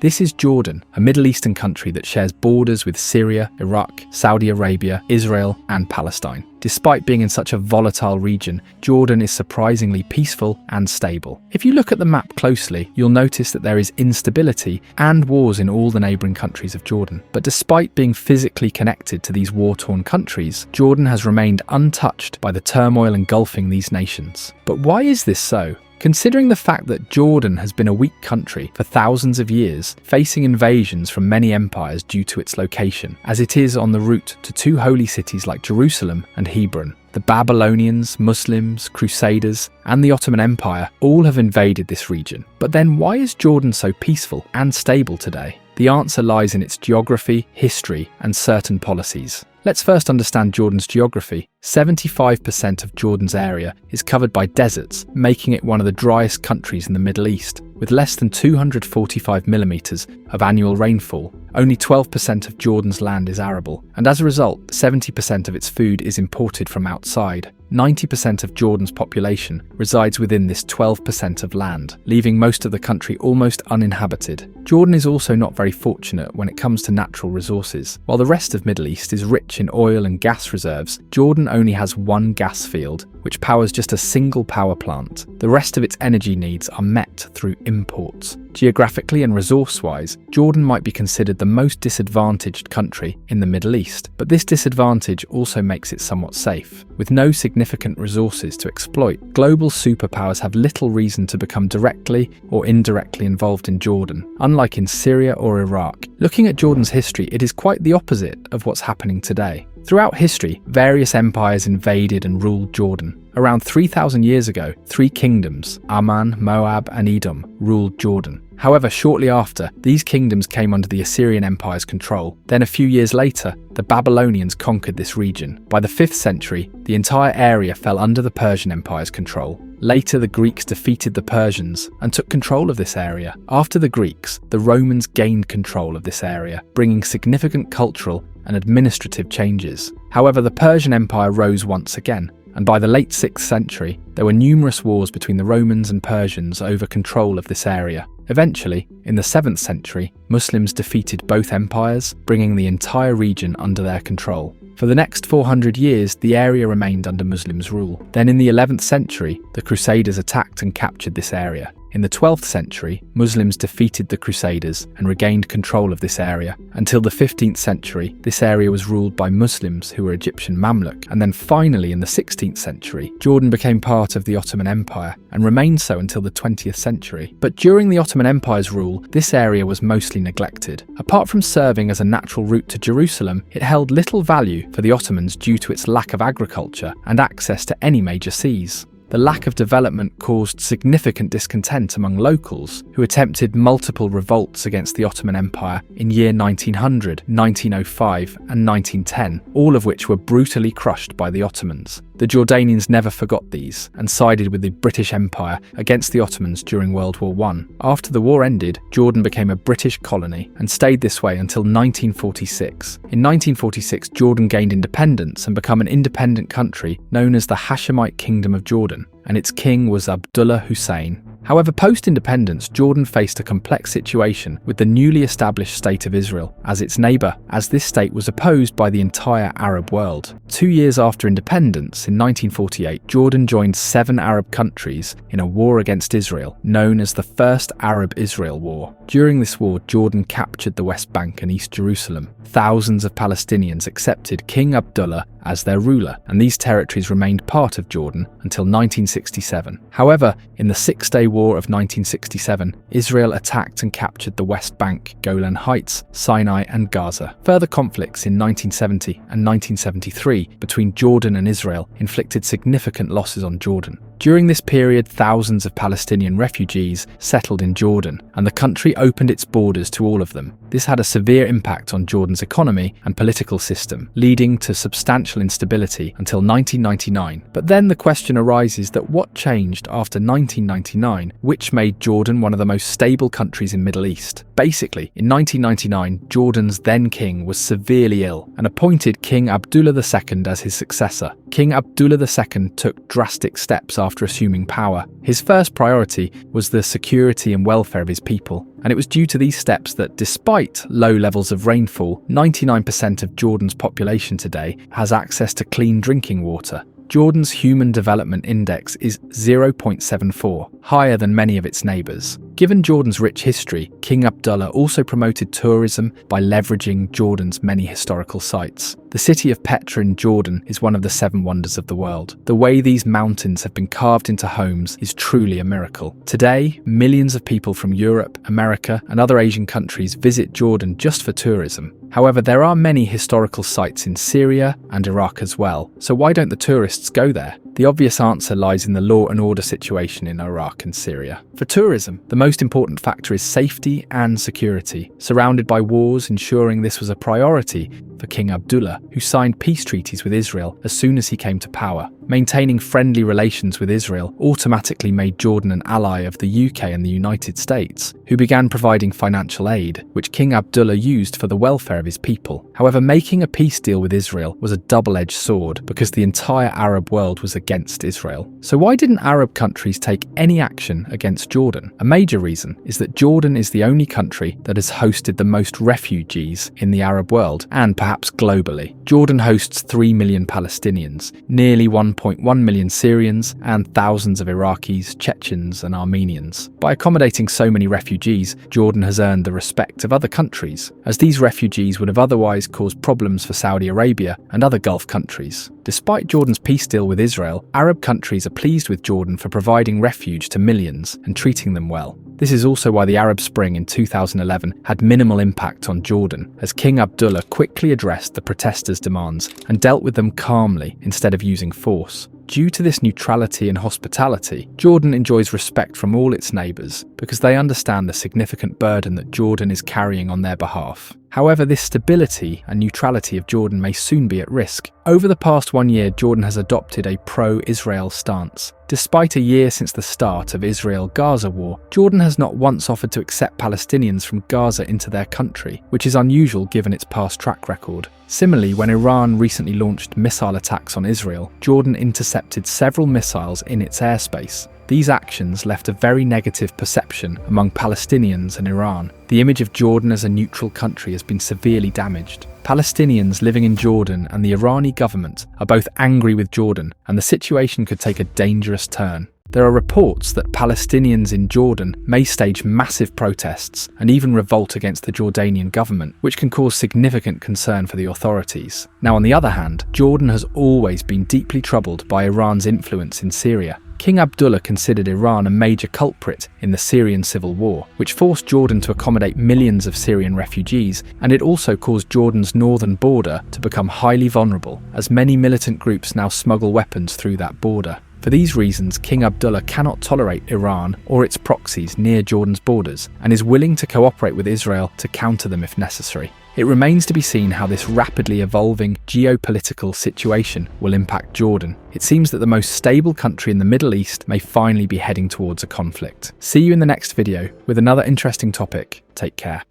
This is Jordan, a Middle Eastern country that shares borders with Syria, Iraq, Saudi Arabia, Israel, and Palestine. Despite being in such a volatile region, Jordan is surprisingly peaceful and stable. If you look at the map closely, you'll notice that there is instability and wars in all the neighbouring countries of Jordan. But despite being physically connected to these war-torn countries, Jordan has remained untouched by the turmoil engulfing these nations. But why is this so? Considering the fact that Jordan has been a weak country for thousands of years, facing invasions from many empires due to its location, as it is on the route to two holy cities like Jerusalem and Hebron. The Babylonians, Muslims, Crusaders, and the Ottoman Empire all have invaded this region. But then why is Jordan so peaceful and stable today? The answer lies in its geography, history, and certain policies. Let's first understand Jordan's geography. 75% of Jordan's area is covered by deserts, making it one of the driest countries in the Middle East. With less than 245 millimeters of annual rainfall, only 12% of Jordan's land is arable, and as a result, 70% of its food is imported from outside. 90% of Jordan's population resides within this 12% of land, leaving most of the country almost uninhabited. Jordan is also not very fortunate when it comes to natural resources. While the rest of Middle East is rich in oil and gas reserves, Jordan only has one gas field, which powers just a single power plant. The rest of its energy needs are met through imports. Geographically and resource-wise, Jordan might be considered the most disadvantaged country in the Middle East, but this disadvantage also makes it somewhat safe. With no significant resources to exploit, global superpowers have little reason to become directly or indirectly involved in Jordan, unlike in Syria or Iraq. Looking at Jordan's history, it is quite the opposite of what's happening today. Throughout history, various empires invaded and ruled Jordan. Around 3,000 years ago, three kingdoms, Ammon, Moab, and Edom, ruled Jordan. However, shortly after, these kingdoms came under the Assyrian Empire's control. Then a few years later, the Babylonians conquered this region. By the 5th century, the entire area fell under the Persian Empire's control. Later, the Greeks defeated the Persians and took control of this area. After the Greeks, the Romans gained control of this area, bringing significant cultural and administrative changes. However, the Persian Empire rose once again, and by the late 6th century, there were numerous wars between the Romans and Persians over control of this area. Eventually, in the 7th century, Muslims defeated both empires, bringing the entire region under their control. For the next 400 years, the area remained under Muslims' rule. Then in the 11th century, the Crusaders attacked and captured this area. In the 12th century, Muslims defeated the Crusaders and regained control of this area. Until the 15th century, this area was ruled by Muslims who were Egyptian Mamluk. And then finally, in the 16th century, Jordan became part of the Ottoman Empire and remained so until the 20th century. But during the Ottoman Empire's rule, this area was mostly neglected. Apart from serving as a natural route to Jerusalem, it held little value for the Ottomans due to its lack of agriculture and access to any major seas. The lack of development caused significant discontent among locals who attempted multiple revolts against the Ottoman Empire in year 1900, 1905 and 1910, all of which were brutally crushed by the Ottomans. The Jordanians never forgot these and sided with the British Empire against the Ottomans during World War I. After the war ended, Jordan became a British colony and stayed this way until 1946. In 1946, Jordan gained independence and became an independent country known as the Hashemite Kingdom of Jordan, and its king was Abdullah Hussein. However, post-independence, Jordan faced a complex situation with the newly established State of Israel as its neighbour, as this state was opposed by the entire Arab world. 2 years after independence, in 1948, Jordan joined 7 Arab countries in a war against Israel, known as the First Arab-Israel War. During this war, Jordan captured the West Bank and East Jerusalem. Thousands of Palestinians accepted King Abdullah as their ruler, and these territories remained part of Jordan until 1967. However, in the Six-Day War of 1967, Israel attacked and captured the West Bank, Golan Heights, Sinai and Gaza. Further conflicts in 1970 and 1973 between Jordan and Israel inflicted significant losses on Jordan. During this period, thousands of Palestinian refugees settled in Jordan, and the country opened its borders to all of them. This had a severe impact on Jordan's economy and political system, leading to substantial instability until 1999. But then the question arises that what changed after 1999, which made Jordan one of the most stable countries in Middle East? Basically, in 1999, Jordan's then king was severely ill and appointed King Abdullah II as his successor. King Abdullah II took drastic steps after assuming power. His first priority was the security and welfare of his people, and it was due to these steps that, despite low levels of rainfall, 99% of Jordan's population today has access to clean drinking water. Jordan's Human Development Index is 0.74, higher than many of its neighbours. Given Jordan's rich history, King Abdullah also promoted tourism by leveraging Jordan's many historical sites. The city of Petra in Jordan is one of the 7 wonders of the world. The way these mountains have been carved into homes is truly a miracle. Today, millions of people from Europe, America, and other Asian countries visit Jordan just for tourism. However, there are many historical sites in Syria and Iraq as well, so why don't the tourists go there? The obvious answer lies in the law and order situation in Iraq and Syria. For tourism, the most important factor is safety and security. Surrounded by wars, ensuring this was a priority for King Abdullah, who signed peace treaties with Israel as soon as he came to power. Maintaining friendly relations with Israel automatically made Jordan an ally of the UK and the United States, who began providing financial aid, which King Abdullah used for the welfare of his people. However, making a peace deal with Israel was a double-edged sword because the entire Arab world was against Israel. So why didn't Arab countries take any action against Jordan? A major reason is that Jordan is the only country that has hosted the most refugees in the Arab world, and perhaps globally. Jordan hosts 3 million Palestinians, nearly 1.1 million Syrians, and thousands of Iraqis, Chechens, and Armenians. By accommodating so many refugees, Jordan has earned the respect of other countries, as these refugees would have otherwise caused problems for Saudi Arabia and other Gulf countries. Despite Jordan's peace deal with Israel, Arab countries are pleased with Jordan for providing refuge to millions and treating them well. This is also why the Arab Spring in 2011 had minimal impact on Jordan, as King Abdullah quickly addressed the protesters' demands and dealt with them calmly instead of using force. Due to this neutrality and hospitality, Jordan enjoys respect from all its neighbours because they understand the significant burden that Jordan is carrying on their behalf. However, this stability and neutrality of Jordan may soon be at risk. Over the past 1 year, Jordan has adopted a pro-Israel stance. Despite a year since the start of Israel-Gaza war, Jordan has not once offered to accept Palestinians from Gaza into their country, which is unusual given its past track record. Similarly, when Iran recently launched missile attacks on Israel, Jordan intercepted several missiles in its airspace. These actions left a very negative perception among Palestinians and Iran. The image of Jordan as a neutral country has been severely damaged. Palestinians living in Jordan and the Irani government are both angry with Jordan, and the situation could take a dangerous turn. There are reports that Palestinians in Jordan may stage massive protests and even revolt against the Jordanian government, which can cause significant concern for the authorities. Now, on the other hand, Jordan has always been deeply troubled by Iran's influence in Syria. King Abdullah considered Iran a major culprit in the Syrian civil war, which forced Jordan to accommodate millions of Syrian refugees, and it also caused Jordan's northern border to become highly vulnerable, as many militant groups now smuggle weapons through that border. For these reasons, King Abdullah cannot tolerate Iran or its proxies near Jordan's borders, and is willing to cooperate with Israel to counter them if necessary. It remains to be seen how this rapidly evolving geopolitical situation will impact Jordan. It seems that the most stable country in the Middle East may finally be heading towards a conflict. See you in the next video with another interesting topic. Take care.